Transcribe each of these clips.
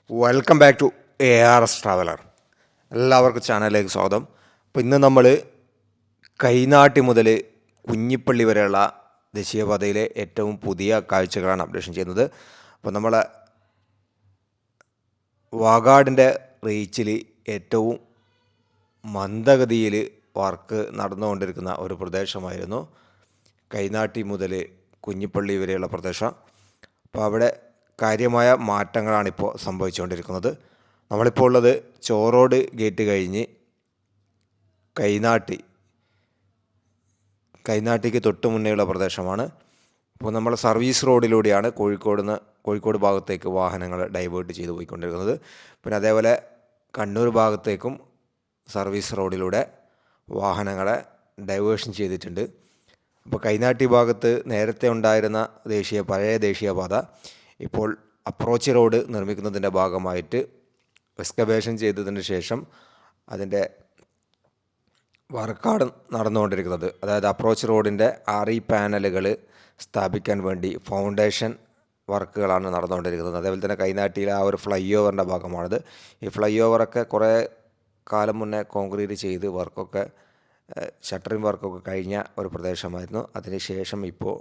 Welcome back to ARS traveller. എല്ലാവർക്കും ചാനലിലേക്ക് സ്വാഗതം. അപ്പോൾ ഇന്ന് നമ്മൾ കൈനാട്ടി മുതൽ കുഞ്ഞിപ്പള്ളി വരെയുള്ള ദേശീയപാതയിലെ ഏറ്റവും പുതിയ കാഴ്ചകളാണ് അപ്ഡേഷൻ ചെയ്യുന്നത്. അപ്പോൾ നമ്മളെ വാഗാടിൻ്റെ റീച്ചിൽ ഏറ്റവും മന്ദഗതിയിൽ വർക്ക് നടന്നുകൊണ്ടിരിക്കുന്ന ഒരു പ്രദേശമായിരുന്നു കൈനാട്ടി മുതൽ കുഞ്ഞിപ്പള്ളി വരെയുള്ള പ്രദേശം. അപ്പോൾ അവിടെ കാര്യമായ മാറ്റങ്ങളാണിപ്പോൾ സംഭവിച്ചുകൊണ്ടിരിക്കുന്നത്. നമ്മളിപ്പോൾ ഉള്ളത് ചോറോട് ഗേറ്റ് കഴിഞ്ഞ് കൈനാട്ടിക്ക് തൊട്ട് മുന്നേയുള്ള പ്രദേശമാണ്. ഇപ്പോൾ നമ്മൾ സർവീസ് റോഡിലൂടെയാണ് കോഴിക്കോട് ഭാഗത്തേക്ക് വാഹനങ്ങൾ ഡൈവേർട്ട് ചെയ്ത് പോയിക്കൊണ്ടിരിക്കുന്നത്. പിന്നെ അതേപോലെ കണ്ണൂർ ഭാഗത്തേക്കും സർവീസ് റോഡിലൂടെ വാഹനങ്ങളെ ഡൈവേർഷൻ ചെയ്തിട്ടുണ്ട്. അപ്പോൾ കൈനാട്ടി ഭാഗത്ത് നേരത്തെ ഉണ്ടായിരുന്ന പഴയ ദേശീയപാത ഇപ്പോൾ അപ്രോച്ച് റോഡ് നിർമ്മിക്കുന്നതിൻ്റെ ഭാഗമായിട്ട് എക്സ്കവേഷൻ ചെയ്തതിന് ശേഷം അതിൻ്റെ വർക്കാണ് നടന്നുകൊണ്ടിരിക്കുന്നത്. അതായത് അപ്രോച്ച് റോഡിൻ്റെ RE പാനലുകൾ സ്ഥാപിക്കാൻ വേണ്ടി ഫൗണ്ടേഷൻ വർക്കുകളാണ് നടന്നുകൊണ്ടിരിക്കുന്നത്. അതേപോലെ തന്നെ കൈനാട്ടിയിലെ ആ ഒരു ഫ്ലൈ ഓവറിൻ്റെ ഭാഗമാണിത്. ഈ ഫ്ലൈ ഓവറൊക്കെ കുറേ കാലം മുന്നേ കോൺക്രീറ്റ് ചെയ്ത് ഷട്ടറിങ് വർക്കൊക്കെ കഴിഞ്ഞ ഒരു പ്രദേശമായിരുന്നു. അതിനുശേഷം ഇപ്പോൾ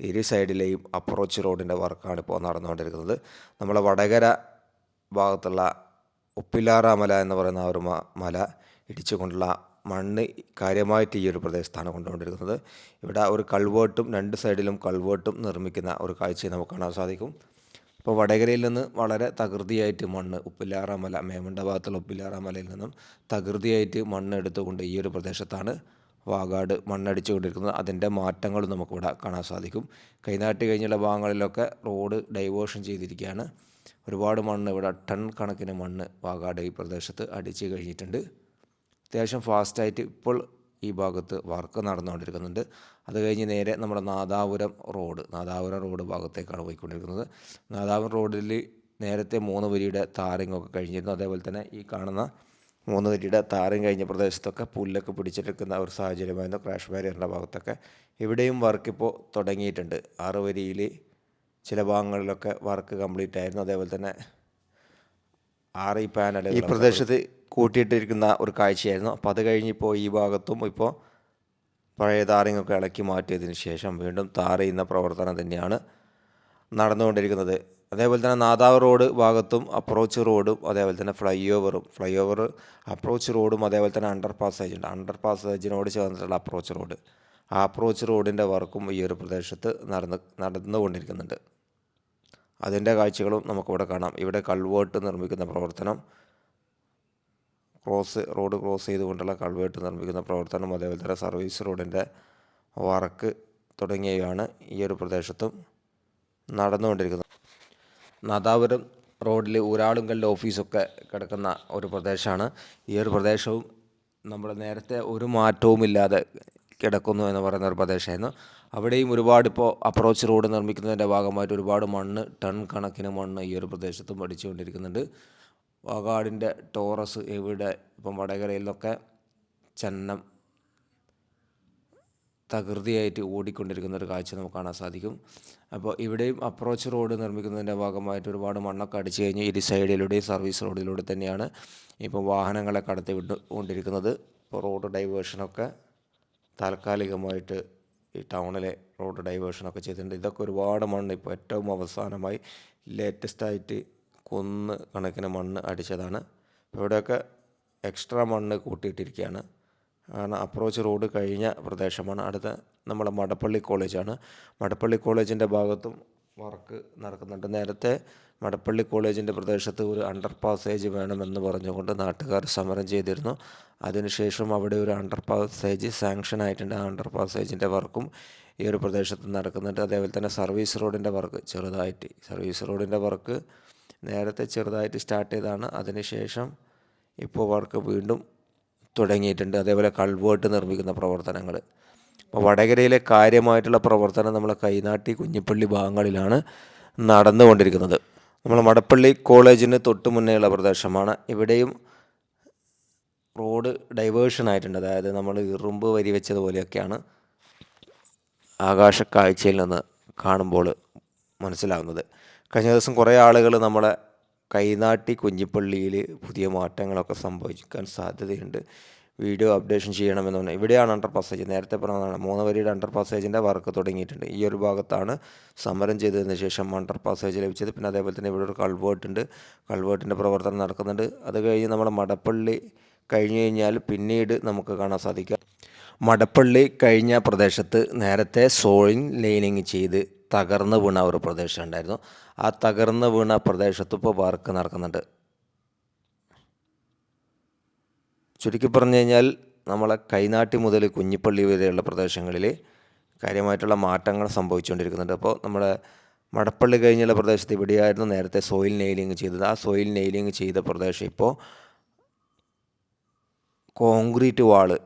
ഇരു സൈഡിലെയും അപ്രോച്ച് റോഡിൻ്റെ വർക്കാണ് ഇപ്പോൾ നടന്നുകൊണ്ടിരിക്കുന്നത്. നമ്മളെ വടകര ഭാഗത്തുള്ള ഉപ്പിലാറാമല എന്ന് പറയുന്ന ഒരു മല ഇടിച്ചുകൊണ്ടുള്ള മണ്ണ് കാര്യമായിട്ട് ഈ ഒരു പ്രദേശത്താണ് കൊണ്ടുകൊണ്ടിരിക്കുന്നത്. ഇവിടെ ഒരു കൾവേർട്ടും രണ്ട് സൈഡിലും കൾവേർട്ടും നിർമ്മിക്കുന്ന ഒരു കാഴ്ചയെ നമുക്ക് കാണാൻ സാധിക്കും. ഇപ്പോൾ വടകരയിൽ നിന്ന് വളരെ തകൃതിയായിട്ട് മണ്ണ് ഉപ്പിലാറാമല മേമണ്ട ഭാഗത്തുള്ള ഉപ്പിലാറാമലയിൽ നിന്നും തകൃതിയായിട്ട് മണ്ണ് എടുത്തുകൊണ്ട് ഈ ഒരു പ്രദേശത്താണ് വാഗാട് മണ്ണടിച്ചുകൊണ്ടിരിക്കുന്നത്. അതിൻ്റെ മാറ്റങ്ങൾ നമുക്കിവിടെ കാണാൻ സാധിക്കും. കൈനാട്ടി കഴിഞ്ഞുള്ള ഭാഗങ്ങളിലൊക്കെ റോഡ് ഡൈവേർഷൻ ചെയ്തിരിക്കുകയാണ്. ഒരുപാട് മണ്ണ് ഇവിടെ ടൺ കണക്കിന് മണ്ണ് വാഗാട് ഈ പ്രദേശത്ത് അടിച്ച് കഴിഞ്ഞിട്ടുണ്ട്. അത്യാവശ്യം ഫാസ്റ്റായിട്ട് ഇപ്പോൾ ഈ ഭാഗത്ത് വർക്ക് നടന്നുകൊണ്ടിരിക്കുന്നുണ്ട്. അത് കഴിഞ്ഞ് നേരെ നമ്മുടെ നാദാപുരം റോഡ് ഭാഗത്തേക്കാണ് പോയിക്കൊണ്ടിരിക്കുന്നത്. നാദാപുരം റോഡിൽ നേരത്തെ 3 വരിയുടെ താറിങ്ങൊക്കെ കഴിഞ്ഞിരുന്നു. അതേപോലെ തന്നെ ഈ കാണുന്ന 3 വരിയുടെ താറിങ് കഴിഞ്ഞ പ്രദേശത്തൊക്കെ പുല്ലൊക്കെ പിടിച്ചിരിക്കുന്ന ഒരു സാഹചര്യമായിരുന്നു. ക്രാഷ് ബാരിയറിൻ്റെ ഭാഗത്തൊക്കെ ഇവിടെയും വർക്കിപ്പോൾ തുടങ്ങിയിട്ടുണ്ട്. 6 വരിയിൽ ചില ഭാഗങ്ങളിലൊക്കെ വർക്ക് കംപ്ലീറ്റ് ആയിരുന്നു. അതേപോലെ തന്നെ RE പാനൽ ഈ പ്രദേശത്ത് കൂട്ടിയിട്ടിരിക്കുന്ന ഒരു കാഴ്ചയായിരുന്നു. അപ്പോൾ അത് കഴിഞ്ഞിപ്പോൾ ഈ ഭാഗത്തും ഇപ്പോൾ പഴയ താറിങ്ങൊക്കെ ഇളക്കി മാറ്റിയതിന് ശേഷം വീണ്ടും താർ ചെയ്യുന്ന പ്രവർത്തനം തന്നെയാണ് നടന്നുകൊണ്ടിരിക്കുന്നത്. അതേപോലെ തന്നെ നാദാപുരം റോഡ് ഭാഗത്തും അപ്രോച്ച് റോഡും അതേപോലെ തന്നെ ഫ്ലൈ ഓവർ അപ്രോച്ച് റോഡും അതേപോലെ തന്നെ അണ്ടർ പാസേജിനോട് ചേർന്നിട്ടുള്ള അപ്രോച്ച് റോഡിൻ്റെ വർക്കും ഈ ഒരു പ്രദേശത്ത് നടന്നുകൊണ്ടിരിക്കുന്നുണ്ട്. അതിൻ്റെ കാഴ്ചകളും നമുക്കിവിടെ കാണാം. ഇവിടെ കൾവേർട്ട് നിർമ്മിക്കുന്ന പ്രവർത്തനം, റോഡ് ക്രോസ് ചെയ്തുകൊണ്ടുള്ള കൾവേർട്ട് നിർമ്മിക്കുന്ന പ്രവർത്തനം, അതേപോലെ തന്നെ സർവീസ് റോഡിൻ്റെ വർക്ക് തുടങ്ങിയവയാണ് ഈ ഒരു പ്രദേശത്തും നടന്നുകൊണ്ടിരിക്കുന്നത്. നാദാപുരം റോഡിൽ ഊരാളുങ്കലിൻ്റെ ഓഫീസൊക്കെ കിടക്കുന്ന ഒരു പ്രദേശമാണ്. ഈ ഒരു പ്രദേശവും നമ്മൾ നേരത്തെ ഒരു മാറ്റവുമില്ലാതെ കിടക്കുന്നു എന്ന് പറയുന്ന ഒരു പ്രദേശമായിരുന്നു. അവിടെയും ഒരുപാട് ഇപ്പോൾ അപ്രോച്ച് റോഡ് നിർമ്മിക്കുന്നതിൻ്റെ ഭാഗമായിട്ട് ഒരുപാട് ടൺ കണക്കിന് മണ്ണ് ഈ ഒരു പ്രദേശത്തും അടിച്ചുകൊണ്ടിരിക്കുന്നുണ്ട്. വാഗാടിൻ്റെ ടോറസ് ഇവിടെ ഇപ്പം വടകരയിൽ നിന്നൊക്കെ ചന്നം തകൃതിയായിട്ട് ഓടിക്കൊണ്ടിരിക്കുന്ന ഒരു കാഴ്ച നമുക്ക് കാണാൻ സാധിക്കും. അപ്പോൾ ഇവിടെയും അപ്രോച്ച് റോഡ് നിർമ്മിക്കുന്നതിൻ്റെ ഭാഗമായിട്ട് ഒരുപാട് മണ്ണൊക്കെ അടിച്ചു കഴിഞ്ഞ് ഇരു സൈഡിലൂടെയും സർവീസ് റോഡിലൂടെ തന്നെയാണ് ഇപ്പോൾ വാഹനങ്ങളെ കടത്തി വിട്ടുകൊണ്ടിരിക്കുന്നത്. ഇപ്പോൾ റോഡ് ഡൈവേർഷനൊക്കെ താൽക്കാലികമായിട്ട് ഈ ടൗണിലെ റോഡ് ഡൈവേർഷനൊക്കെ ചെയ്തിട്ടുണ്ട്. ഇതൊക്കെ ഒരുപാട് മണ്ണ് ഇപ്പോൾ ഏറ്റവും അവസാനമായി ലേറ്റസ്റ്റായിട്ട് കണക്കിന് മണ്ണ് അടിച്ചതാണ്. ഇവിടെയൊക്കെ എക്സ്ട്രാ മണ്ണ് കൂട്ടിയിട്ടിരിക്കുകയാണ്. കാരണം അപ്രോച്ച് റോഡ് കഴിഞ്ഞ പ്രദേശമാണ്. അടുത്ത നമ്മളെ മടപ്പള്ളി കോളേജാണ്. മടപ്പള്ളി കോളേജിൻ്റെ ഭാഗത്തും വർക്ക് നടക്കുന്നുണ്ട്. നേരത്തെ മടപ്പള്ളി കോളേജിൻ്റെ പ്രദേശത്ത് ഒരു അണ്ടർ പാസേജ് വേണമെന്ന് പറഞ്ഞുകൊണ്ട് നാട്ടുകാർ സമരം ചെയ്തിരുന്നു. അതിനുശേഷം അവിടെ ഒരു അണ്ടർ പാസേജ് സാങ്ഷൻ ആയിട്ടുണ്ട്. ആ അണ്ടർ പാസേജിൻ്റെ വർക്കും ഈ ഒരു പ്രദേശത്ത് നടക്കുന്നുണ്ട്. അതേപോലെ തന്നെ സർവീസ് റോഡിൻ്റെ വർക്ക് നേരത്തെ ചെറുതായിട്ട് സ്റ്റാർട്ട് ചെയ്തതാണ്. അതിനുശേഷം ഇപ്പോൾ വർക്ക് വീണ്ടും തുടങ്ങിയിട്ടുണ്ട്. അതേപോലെ കൾവേർട്ട് നിർമ്മിക്കുന്ന പ്രവർത്തനങ്ങൾ. അപ്പോൾ വടകരയിലെ കാര്യമായിട്ടുള്ള പ്രവർത്തനം നമ്മളെ കൈനാട്ടി കുഞ്ഞിപ്പള്ളി ഭാഗങ്ങളിലാണ് നടന്നുകൊണ്ടിരിക്കുന്നത്. നമ്മൾ മടപ്പള്ളി കോളേജിന് തൊട്ട് മുന്നേയുള്ള പ്രദേശമാണ്. ഇവിടെയും റോഡ് ഡൈവേർഷൻ ആയിട്ടുണ്ട്. അതായത് നമ്മൾ ഇരുമ്പ് വരി വെച്ചതുപോലെയൊക്കെയാണ് ആകാശ കാഴ്ചയിൽ നിന്ന് കാണുമ്പോൾ മനസ്സിലാകുന്നത്. കഴിഞ്ഞ ദിവസം കുറേ ആളുകൾ നമ്മളെ കൈനാട്ടി കുഞ്ഞിപ്പള്ളിയിൽ പുതിയ മാറ്റങ്ങളൊക്കെ സംഭവിക്കാൻ സാധ്യതയുണ്ട്. വീഡിയോ അപ്ഡേഷൻ ചെയ്യണമെന്ന് ഇവിടെയാണ് അണ്ടർ പാസേജ്. നേരത്തെ പറഞ്ഞതാണ് 3 വരിയുടെ അണ്ടർ പാസേജിൻ്റെ വർക്ക് തുടങ്ങിയിട്ടുണ്ട്. ഈ ഒരു ഭാഗത്താണ് സമരം ചെയ്തതിന് ശേഷം അണ്ടർ പാസേജ് ലഭിച്ചത്. പിന്നെ അതേപോലെ തന്നെ ഇവിടെ ഒരു കൾവേർട്ട് ഉണ്ട്. കൾവേർട്ടിൻ്റെ പ്രവർത്തനം നടക്കുന്നുണ്ട്. അത് കഴിഞ്ഞ് നമ്മൾ മടപ്പള്ളി കഴിഞ്ഞ് കഴിഞ്ഞാൽ പിന്നീട് നമുക്ക് കാണാൻ സാധിക്കുക, മടപ്പള്ളി കഴിഞ്ഞ പ്രദേശത്ത് നേരത്തെ സോയിൽ ലൈനിങ് ചെയ്ത് തകർന്ന് വീണ ഒരു പ്രദേശം ഉണ്ടായിരുന്നു. ആ തകർന്ന് വീണ പ്രദേശത്ത് ഇപ്പോൾ വർക്ക് നടക്കുന്നുണ്ട്. ചുരുക്കി പറഞ്ഞു കഴിഞ്ഞാൽ നമ്മളെ കൈനാട്ടി മുതൽ കുഞ്ഞിപ്പള്ളി വരെയുള്ള പ്രദേശങ്ങളിൽ കാര്യമായിട്ടുള്ള മാറ്റങ്ങൾ സംഭവിച്ചുകൊണ്ടിരിക്കുന്നുണ്ട്. അപ്പോൾ നമ്മുടെ മടപ്പള്ളി കഴിഞ്ഞുള്ള പ്രദേശത്ത് ഇവിടെയായിരുന്നു നേരത്തെ സോയിൽ നെയിലിംഗ് ചെയ്തത്. ആ സോയിൽ നെയിലിംഗ് ചെയ്ത പ്രദേശം ഇപ്പോൾ കോൺക്രീറ്റ് വാള്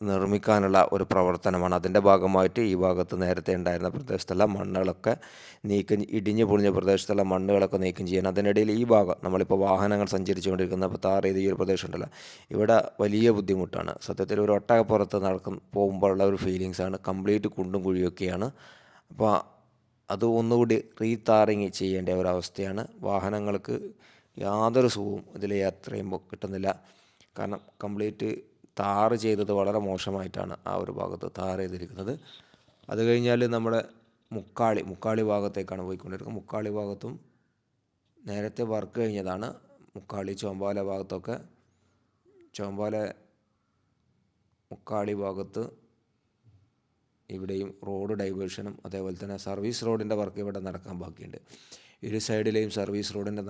നിർമ്മിക്കാനുള്ള ഒരു പ്രവർത്തനമാണ്. അതിൻ്റെ ഭാഗമായിട്ട് ഈ ഭാഗത്ത് നേരത്തെ ഉണ്ടായിരുന്ന പ്രദേശത്തുള്ള മണ്ണുകളൊക്കെ ഇടിഞ്ഞു പൊളിഞ്ഞ പ്രദേശത്തുള്ള മണ്ണുകളൊക്കെ നീക്കം ചെയ്യാൻ. അതിനിടയിൽ ഈ ഭാഗം നമ്മളിപ്പോൾ വാഹനങ്ങൾ സഞ്ചരിച്ചുകൊണ്ടിരിക്കുന്ന അപ്പോൾ താർ ചെയ്ത ഈ ഒരു പ്രദേശം ഉണ്ടല്ലോ, ഇവിടെ വലിയ ബുദ്ധിമുട്ടാണ്. സത്യത്തിൽ ഒരു ഒട്ടകപ്പുറത്ത് പോകുമ്പോഴുള്ള ഒരു ഫീലിങ്സാണ്. കംപ്ലീറ്റ് കുണ്ടും കുഴിയൊക്കെയാണ്. അപ്പോൾ അത് ഒന്നുകൂടി റീതാറിങ് ചെയ്യേണ്ട ഒരവസ്ഥയാണ്. വാഹനങ്ങൾക്ക് യാതൊരു സുഖവും ഇതിൽ യാത്ര ചെയ്യുമ്പോൾ കിട്ടുന്നില്ല. കാരണം കംപ്ലീറ്റ് താറ് ചെയ്തത് വളരെ മോശമായിട്ടാണ് ആ ഒരു ഭാഗത്ത് താറ് ചെയ്തിരിക്കുന്നത്. അത് കഴിഞ്ഞാൽ നമ്മുടെ മുക്കാളി ഭാഗത്തേക്കാണ് പോയിക്കൊണ്ടിരിക്കുന്നത്. മുക്കാളി ഭാഗത്തും നേരത്തെ വർക്ക് കഴിഞ്ഞതാണ്. മുക്കാളി ചോമ്പാല ഭാഗത്തൊക്കെ മുക്കാളി ഭാഗത്ത് ഇവിടെയും റോഡ് ഡൈവേർഷനും അതേപോലെ തന്നെ സർവീസ് റോഡിൻ്റെ വർക്ക് ഇവിടെ നടക്കാൻ ബാക്കിയുണ്ട്. ഇരു സൈഡിലെയും സർവീസ് റോഡിൻ്റെ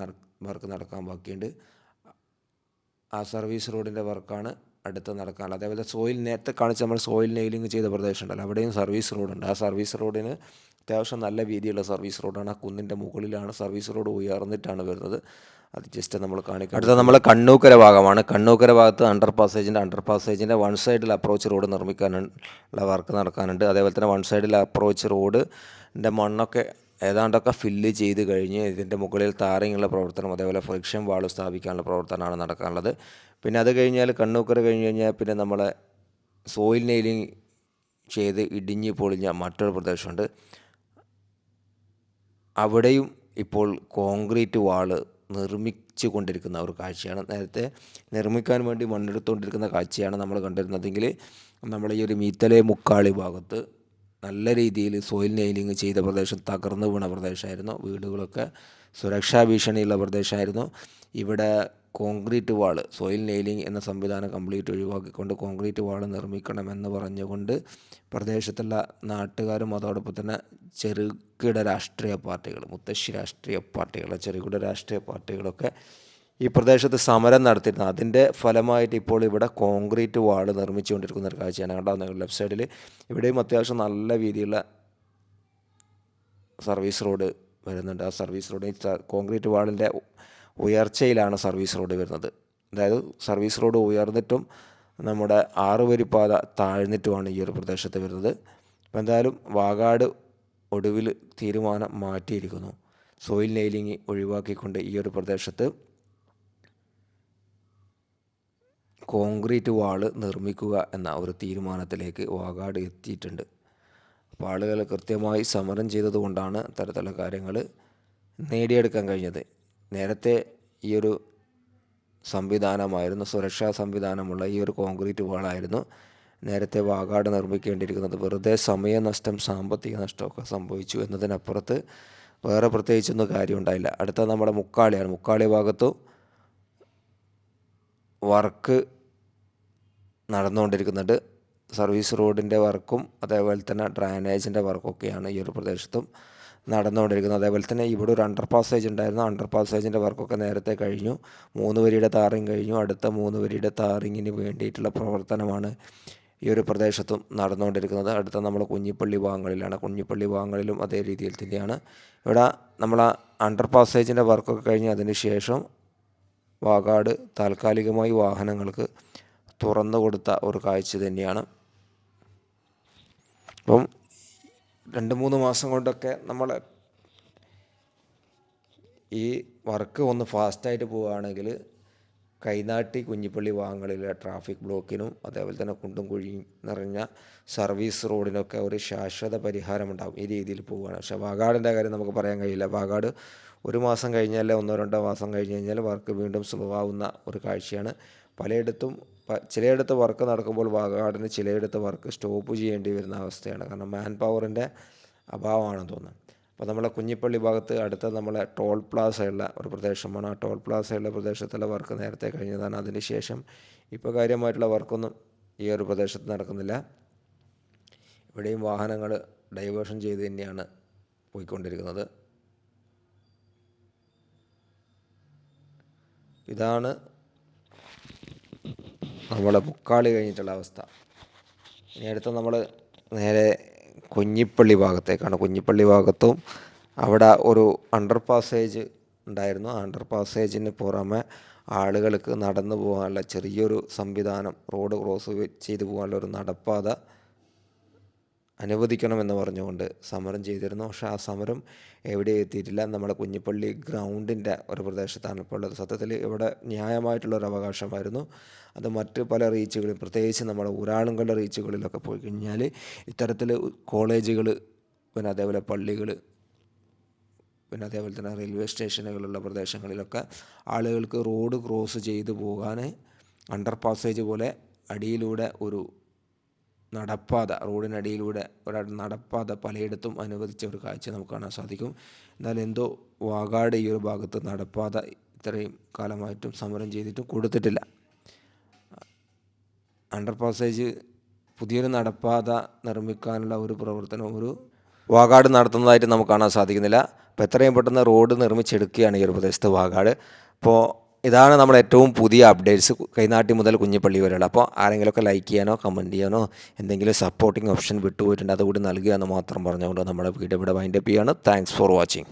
വർക്ക് നടക്കാൻ ബാക്കിയുണ്ട്. ആ സർവീസ് റോഡിൻ്റെ വർക്കാണ് അടുത്ത് നടക്കാനുള്ളത്. അതേപോലെ സോയിൽ നേരത്തെ കാണിച്ച് നമ്മൾ സോയിൽ നെയിലിംഗ് ചെയ്ത പ്രദേശം ഉണ്ടല്ലോ, അവിടെയും സർവീസ് റോഡുണ്ട്. ആ സർവീസ് റോഡിന് അത്യാവശ്യം നല്ല വീതിയുള്ള സർവീസ് റോഡാണ്. ആ കുന്നിൻ്റെ മുകളിലാണ് സർവീസ് റോഡ് ഉയർന്നിട്ടാണ് വരുന്നത്. അത് ജസ്റ്റ് നമ്മൾ കാണിക്കാം. അടുത്ത നമ്മൾ കണ്ണൂക്കര ഭാഗമാണ്. കണ്ണൂക്കര ഭാഗത്ത് അണ്ടർ പാസേജിൻ്റെ വൺ സൈഡിൽ അപ്രോച്ച് റോഡ് നിർമ്മിക്കാനുള്ള വർക്ക് നടക്കാനുണ്ട്. അതേപോലെ തന്നെ വൺ സൈഡിൽ അപ്രോച്ച് റോഡിൻ്റെ മണ്ണൊക്കെ ഏതാണ്ടൊക്കെ ഫില്ല് ചെയ്ത് കഴിഞ്ഞ് ഇതിൻ്റെ മുകളിൽ താറിങ്ങുള്ള പ്രവർത്തനം അതേപോലെ ഫ്രിക്ഷൻ വാൾ സ്ഥാപിക്കാനുള്ള പ്രവർത്തനമാണ് നടക്കാനുള്ളത്. പിന്നെ അത് കഴിഞ്ഞാൽ കണ്ണൂക്കര കഴിഞ്ഞ് കഴിഞ്ഞാൽ പിന്നെ നമ്മളെ സോയിൽ നെയിലിംഗ് ചെയ്ത് ഇടിഞ്ഞ് പൊളിഞ്ഞ മറ്റൊരു പ്രദേശമുണ്ട്. അവിടെയും ഇപ്പോൾ കോൺക്രീറ്റ് വാള് നിർമ്മിച്ചു കൊണ്ടിരിക്കുന്ന ഒരു കാഴ്ചയാണ്. നേരത്തെ നിർമ്മിക്കാൻ വേണ്ടി മണ്ണെടുത്തുകൊണ്ടിരിക്കുന്ന കാഴ്ചയാണ് നമ്മൾ കണ്ടിരുന്നതെങ്കിൽ നമ്മൾ ഈ ഒരു മീത്തലെ മുക്കാളി ഭാഗത്ത് നല്ല രീതിയിൽ സോയിൽ നെയിലിംഗ് ചെയ്ത പ്രദേശം തകർന്നു വീണ പ്രദേശമായിരുന്നു. വീടുകളൊക്കെ സുരക്ഷാ ഭീഷണിയുള്ള പ്രദേശമായിരുന്നു. ഇവിടെ കോൺക്രീറ്റ് വാള് സോയിൽ നെയിലിംഗ് എന്ന സംവിധാനം കംപ്ലീറ്റ് ഒഴിവാക്കിക്കൊണ്ട് കോൺക്രീറ്റ് വാള് നിർമ്മിക്കണമെന്ന് പറഞ്ഞുകൊണ്ട് പ്രദേശത്തുള്ള നാട്ടുകാരും അതോടൊപ്പം തന്നെ ചെറുകിട രാഷ്ട്രീയ പാർട്ടികൾ, മുത്തശ്ശി രാഷ്ട്രീയ പാർട്ടികൾ, ചെറുകിട രാഷ്ട്രീയ പാർട്ടികളൊക്കെ ഈ പ്രദേശത്ത് സമരം നടത്തിയിരുന്നു. അതിൻ്റെ ഫലമായിട്ട് ഇപ്പോൾ ഇവിടെ കോൺക്രീറ്റ് വാള് നിർമ്മിച്ചുകൊണ്ടിരിക്കുന്ന ഒരു കാഴ്ചയാണ് കണ്ടാകുന്നത്. ലെഫ്റ്റ് സൈഡിൽ ഇവിടെയും അത്യാവശ്യം നല്ല രീതിയിലുള്ള സർവീസ് റോഡ് വരുന്നുണ്ട്. ആ സർവീസ് റോഡ് കോൺക്രീറ്റ് വാളിൻ്റെ ഉയർച്ചയിലാണ് സർവീസ് റോഡ് വരുന്നത്. അതായത് സർവീസ് റോഡ് ഉയർന്നിട്ടും നമ്മുടെ 6 വരി പാത താഴ്ന്നിട്ടുമാണ് ഈ ഒരു പ്രദേശത്ത് വരുന്നത്. അപ്പോൾ എന്തായാലും വാഗാട് ഒടുവിൽ തീരുമാനം മാറ്റിയിരിക്കുന്നു. സോയിൽ നെയിലിംഗ് ഒഴിവാക്കിക്കൊണ്ട് ഈ ഒരു പ്രദേശത്ത് കോൺക്രീറ്റ് വാള് നിർമ്മിക്കുക എന്ന ഒരു തീരുമാനത്തിലേക്ക് വാഗാട് എത്തിയിട്ടുണ്ട്. അപ്പോൾ ആളുകൾ കൃത്യമായി സമരം ചെയ്തതുകൊണ്ടാണ് തരത്തിലുള്ള കാര്യങ്ങൾ നേടിയെടുക്കാൻ കഴിഞ്ഞത്. നേരത്തെ ഈ ഒരു സംവിധാനമായിരുന്നു, സുരക്ഷാ സംവിധാനമുള്ള ഈ ഒരു കോൺക്രീറ്റ് വാളായിരുന്നു നേരത്തെ വാഗാട് നിർമ്മിക്കേണ്ടിയിരിക്കുന്നത്. വെറുതെ സമയനഷ്ടം, സാമ്പത്തിക നഷ്ടമൊക്കെ സംഭവിച്ചു എന്നതിനപ്പുറത്ത് വേറെ പ്രത്യേകിച്ചൊന്നും കാര്യം ഉണ്ടായില്ല. അടുത്ത നമ്മുടെ മുക്കാളിയാണ്. മുക്കാളി ഭാഗത്തു വർക്ക് നടന്നുകൊണ്ടിരിക്കുന്നുണ്ട്. സർവീസ് റോഡിൻ്റെ വർക്കും അതേപോലെ തന്നെ ഡ്രൈനേജിൻ്റെ വർക്കൊക്കെയാണ് ഈ ഒരു പ്രദേശത്തും നടന്നുകൊണ്ടിരിക്കുന്നത്. അതേപോലെ തന്നെ ഇവിടെ ഒരു അണ്ടർ പാസേജ് ഉണ്ടായിരുന്നു. അണ്ടർ പാസേജിൻ്റെ വർക്കൊക്കെ നേരത്തെ കഴിഞ്ഞു. 3 വരിയുടെ താറിങ് കഴിഞ്ഞു. അടുത്ത 3 വരിയുടെ താറിങ്ങിന് വേണ്ടിയിട്ടുള്ള പ്രവർത്തനമാണ് ഈ ഒരു പ്രദേശത്തും നടന്നുകൊണ്ടിരിക്കുന്നത്. അടുത്ത നമ്മൾ കുഞ്ഞിപ്പള്ളി ഭാഗങ്ങളിലാണ്. കുഞ്ഞിപ്പള്ളി ഭാഗങ്ങളിലും അതേ രീതിയിൽ തന്നെയാണ്. ഇവിടെ നമ്മൾ അണ്ടർ പാസേജിൻ്റെ വർക്കൊക്കെ കഴിഞ്ഞ് അതിന് ശേഷം വാഗാട് താൽക്കാലികമായി വാഹനങ്ങൾക്ക് തുറന്നു കൊടുത്ത ഒരു കാഴ്ച തന്നെയാണ്. അപ്പം 2-3 മാസം കൊണ്ടൊക്കെ നമ്മൾ ഈ വർക്ക് ഒന്ന് ഫാസ്റ്റായിട്ട് പോവുകയാണെങ്കിൽ കൈനാട്ടി കുഞ്ഞിപ്പള്ളി ഭാഗങ്ങളിലെ ട്രാഫിക് ബ്ലോക്കിനും അതേപോലെ തന്നെ കുണ്ടും കുഴിയും നിറഞ്ഞ സർവീസ് റോഡിനൊക്കെ ഒരു ശാശ്വത പരിഹാരമുണ്ടാകും ഈ രീതിയിൽ പോവുകയാണ്. പക്ഷേ വാഗാടിൻ്റെ കാര്യം നമുക്ക് പറയാൻ കഴിയില്ല. വാഗാട് ഒരു മാസം കഴിഞ്ഞാൽ 1-2 മാസം കഴിഞ്ഞ് കഴിഞ്ഞാൽ വർക്ക് വീണ്ടും സ്ലോ ആവുന്ന ഒരു കാഴ്ചയാണ് പലയിടത്തും. ചിലയിടത്ത് വർക്ക് നടക്കുമ്പോൾ വാഗാടിന് ചിലയിടത്ത് വർക്ക് സ്റ്റോപ്പ് ചെയ്യേണ്ടി വരുന്ന അവസ്ഥയാണ്. കാരണം മാൻ പവറിൻ്റെ അഭാവമാണെന്ന് തോന്നുന്നത്. അപ്പോൾ നമ്മളെ കുഞ്ഞിപ്പള്ളി ഭാഗത്ത് അടുത്ത നമ്മളെ ടോൾ പ്ലാസയുള്ള ഒരു പ്രദേശമാണ്. ആ ടോൾ പ്ലാസയുള്ള പ്രദേശത്തുള്ള വർക്ക് നേരത്തെ കഴിഞ്ഞതാണ്. അതിന് ശേഷം ഇപ്പോൾ കാര്യമായിട്ടുള്ള വർക്കൊന്നും ഈ ഒരു പ്രദേശത്ത് നടക്കുന്നില്ല. ഇവിടെയും വാഹനങ്ങൾ ഡൈവേർഷൻ ചെയ്ത് തന്നെയാണ് പോയിക്കൊണ്ടിരിക്കുന്നത്. ഇതാണ് നമ്മളെ മുക്കാളി കഴിഞ്ഞിട്ടുള്ള അവസ്ഥ. ഇനി അടുത്ത നമ്മൾ നേരെ കുഞ്ഞിപ്പള്ളി ഭാഗത്തേക്കാണ്. കുഞ്ഞിപ്പള്ളി ഭാഗത്തും അവിടെ ഒരു അണ്ടർ പാസേജ് ഉണ്ടായിരുന്നു. ആ അണ്ടർ പാസേജിന് പുറമെ ആളുകൾക്ക് നടന്നു പോകാനുള്ള ചെറിയൊരു സംവിധാനം, റോഡ് ക്രോസ് ചെയ്തു പോകാനുള്ള ഒരു നടപ്പാത അനുവദിക്കണമെന്ന് പറഞ്ഞുകൊണ്ട് സമരം ചെയ്തിരുന്നു. പക്ഷേ ആ സമരം എവിടെ എത്തിയിട്ടില്ല. നമ്മുടെ കുഞ്ഞിപ്പള്ളി ഗ്രൗണ്ടിൻ്റെ ഒരു പ്രദേശത്താണ് ഇപ്പോൾ ഉള്ളത്. സത്യത്തിൽ ഇവിടെ ന്യായമായിട്ടുള്ളൊരു അവകാശമായിരുന്നു. അത് മറ്റ് പല റീച്ചുകളിൽ, പ്രത്യേകിച്ച് നമ്മുടെ ഊരാളുങ്കലുള്ള റീച്ചുകളിലൊക്കെ പോയി കഴിഞ്ഞാൽ ഇത്തരത്തിൽ കോളേജുകൾ, പിന്നെ അതേപോലെ പള്ളികൾ, പിന്നെ അതേപോലെ തന്നെ റെയിൽവേ സ്റ്റേഷനുകളുള്ള പ്രദേശങ്ങളിലൊക്കെ ആളുകൾക്ക് റോഡ് ക്രോസ് ചെയ്തു പോകാൻ അണ്ടർ പാസേജ് പോലെ അടിയിലൂടെ ഒരു നടപ്പാത, റോഡിനടിയിലൂടെ ഒരു നടപ്പാത പലയിടത്തും അനുവദിച്ച ഒരു കാഴ്ച നമുക്ക് കാണാൻ സാധിക്കും. എന്നാൽ എന്തോ വാഗാട് ഈ ഒരു ഭാഗത്ത് നടപ്പാത ഇത്രയും കാലമായിട്ടും സമരം ചെയ്തിട്ടും കൊടുത്തിട്ടില്ല. അണ്ടർ പാസേജ് പുതിയൊരു നടപ്പാത നിർമ്മിക്കാനുള്ള ഒരു പ്രവർത്തനം വാഗാട് നടത്തുന്നതായിട്ട് നമുക്ക് കാണാൻ സാധിക്കുന്നില്ല. അപ്പോൾ എത്രയും പെട്ടെന്ന് റോഡ് നിർമ്മിച്ചെടുക്കുകയാണ് ഈ ഒരു പ്രദേശത്ത് വാഗാട്. അപ്പോൾ ഇതാണ് നമ്മുടെ ഏറ്റവും പുതിയ അപ്ഡേറ്റ്സ് കൈനാട്ടി മുതൽ കുഞ്ഞിപ്പള്ളി വരെയുള്ള. അപ്പോൾ ആരെങ്കിലുമൊക്കെ ലൈക്ക് ചെയ്യാനോ കമൻറ്റ് ചെയ്യാനോ എന്തെങ്കിലും സപ്പോർട്ടിങ് ഓപ്ഷൻ വിട്ടുപോയിട്ടുണ്ട് അതുകൂടി നൽകുക എന്ന് മാത്രം പറഞ്ഞുകൊണ്ട് നമ്മുടെ വീഡിയോ ഇവിടെ വൈൻഡപ്പ് ചെയ്യുകയാണ്. Thanks for watching.